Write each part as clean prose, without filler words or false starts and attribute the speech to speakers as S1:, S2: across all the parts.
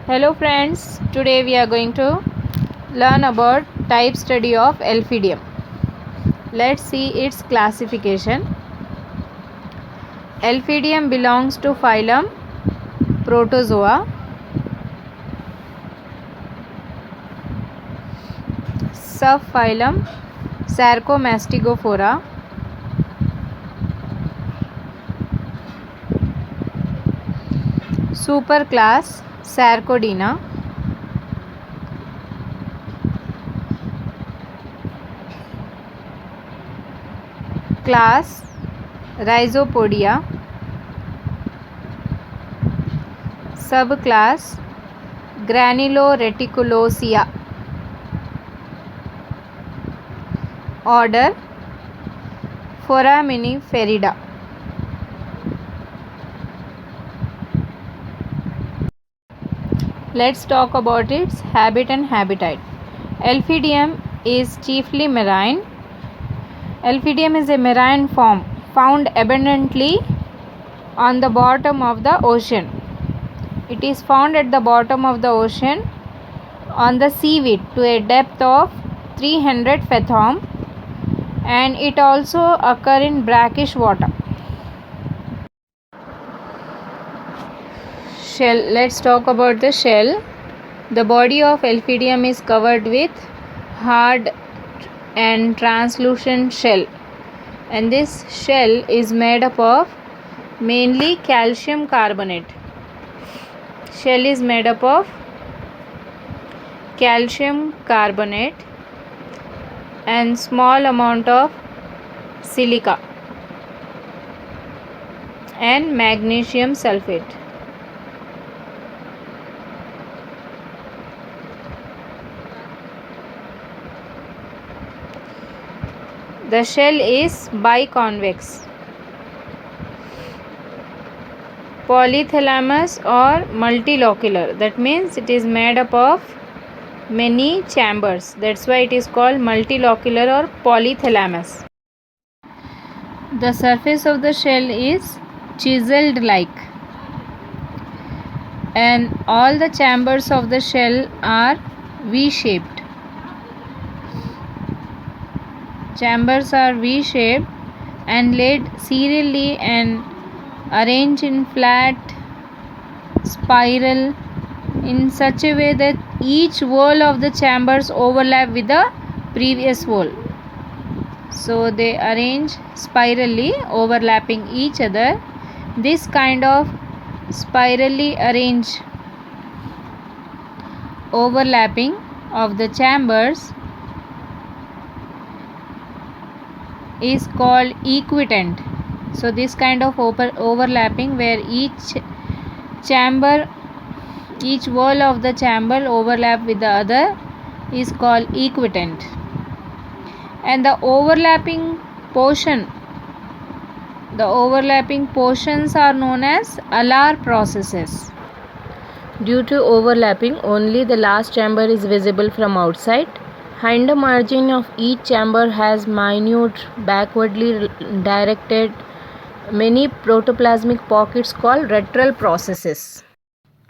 S1: Hello friends, today we are going to learn about type study of Elphidium. Let's see its classification. Elphidium belongs to phylum Protozoa. Subphylum Sarcomastigophora. Superclass Sarcodina. Class Rhizopodia. Subclass Granuloreticulosea. Order Foraminiferida. Let's talk about its habit and habitat. Elphidium is chiefly marine. Elphidium is a marine form found abundantly on the bottom of the ocean. It is found at the bottom of the ocean on the seaweed to a depth of 300 fathom, and it also occurs in brackish water. Shell. Let's talk about the shell. The body of Elphidium is covered with hard and translucent shell, and this shell is made up of mainly calcium carbonate. Shell is made up of calcium carbonate and small amount of silica and magnesium sulfate. The shell is biconvex, polythalamus or multilocular. That means it is made up of many chambers. That's why it is called multilocular or polythalamus. The surface of the shell is chiseled like, and all the chambers of the shell are V-shaped. Chambers are V-shaped and laid serially and arranged in flat spiral in such a way that each wall of the chambers overlap with the previous wall. So they arrange spirally, overlapping each other. This kind of spirally arranged overlapping of the chambers is called equitant. So this kind of overlapping where each wall of the chamber overlap with the other is called equitant. And the overlapping portions are known as alar processes. Due to overlapping, only the last chamber is visible from outside. Hinder margin of each chamber has minute backwardly directed many protoplasmic pockets called retral processes.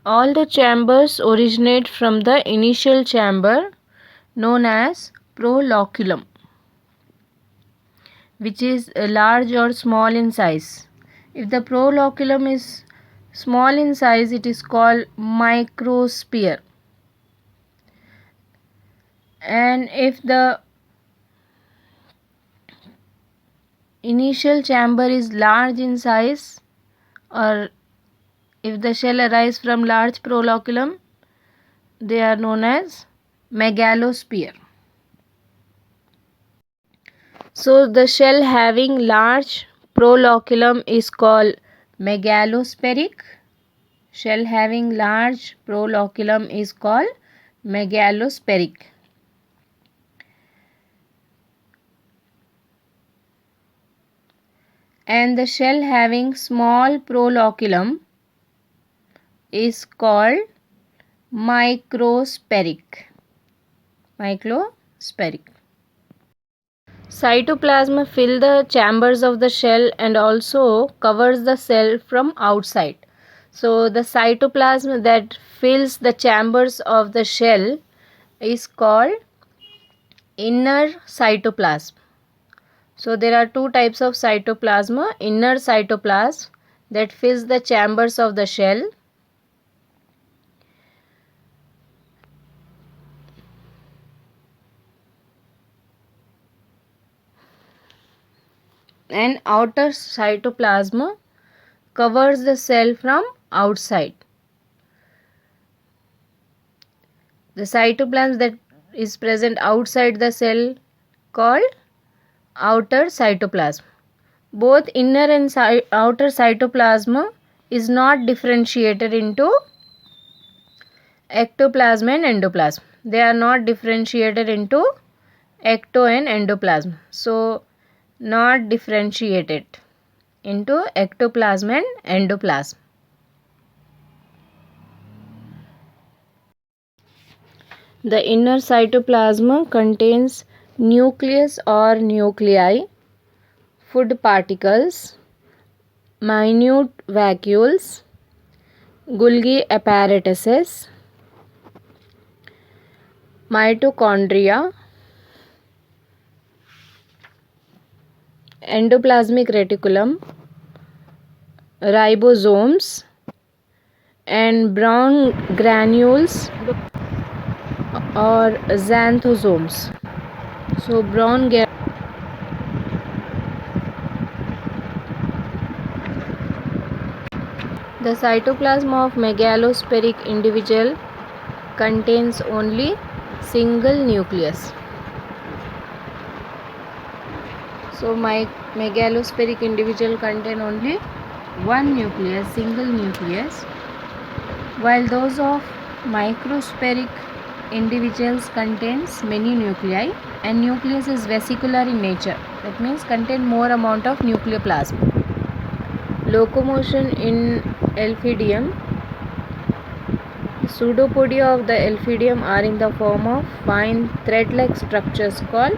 S1: All the chambers originate from the initial chamber known as proloculum, which is large or small in size. If the proloculum is small in size, it is called microsphere. And if the initial chamber is large in size, or if the shell arises from large proloculum, they are known as megalosphere. So the shell having large proloculum is called megalospheric. Shell having large proloculum is called megalospheric. And the shell having small proloculum is called microspheric. Cytoplasm fill the chambers of the shell and also covers the cell from outside. So the cytoplasm that fills the chambers of the shell is called inner cytoplasm. So there are two types of cytoplasm: inner cytoplasm that fills the chambers of the shell, and outer cytoplasm covers the cell from outside. The cytoplasm that is present outside the cell called outer cytoplasm. Both inner and outer cytoplasm is not differentiated into ectoplasm and endoplasm. They are not differentiated into ecto and endoplasm. So not differentiated into ectoplasm and endoplasm. The inner cytoplasm contains nucleus or nuclei, food particles, minute vacuoles, Golgi apparatuses, mitochondria, endoplasmic reticulum, ribosomes, and brown granules or xanthosomes. So the cytoplasm of megalospheric individual contains only single nucleus. So megalospheric individual contain only one nucleus, single nucleus, while those of microspheric individuals contains many nuclei, and nucleus is vesicular in nature. That means contain more amount of nucleoplasm. Locomotion in Elphidium. Pseudopodia of the Elphidium are in the form of fine thread-like structures called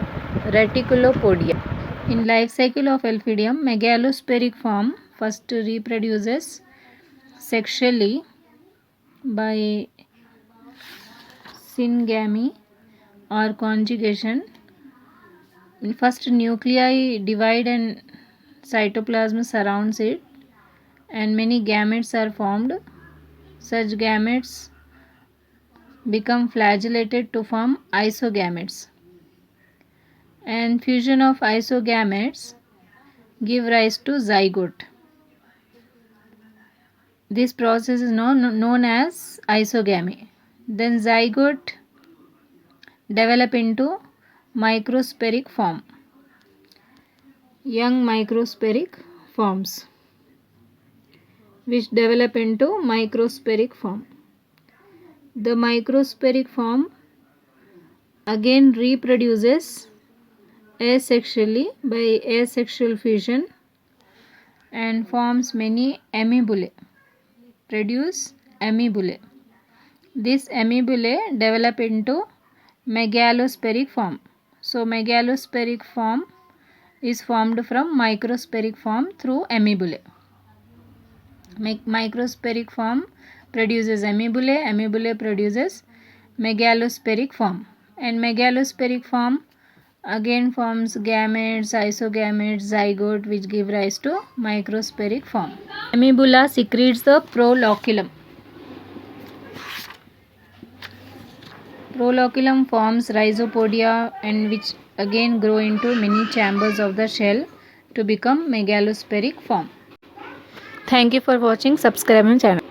S1: reticulopodia. In life cycle of Elphidium, megalospheric form first reproduces sexually by syngamy or conjugation. First nuclei divide and cytoplasm surrounds it, and many gametes are formed. Such gametes become flagellated to form isogametes, and fusion of isogametes give rise to zygote. This process is known as isogamy. Then zygote develop into microspheric form. Young microspheric forms which develop into microspheric form. The microspheric form again reproduces asexually by asexual fusion and forms many amoebulae. Produce amoebulae. This amoebulae develop into megalospheric form. So megalospheric form is formed from microspheric form through amoebulae. Microspheric form produces amoebulae, amoebulae produces megalospheric form, and megalospheric form again forms gametes, isogametes, zygote, which give rise to microspheric form. Amoebula secretes the proloculum. Proloculum forms rhizopodia, and which again grow into many chambers of the shell to become megalospheric form. Thank you for watching. Subscribe my channel.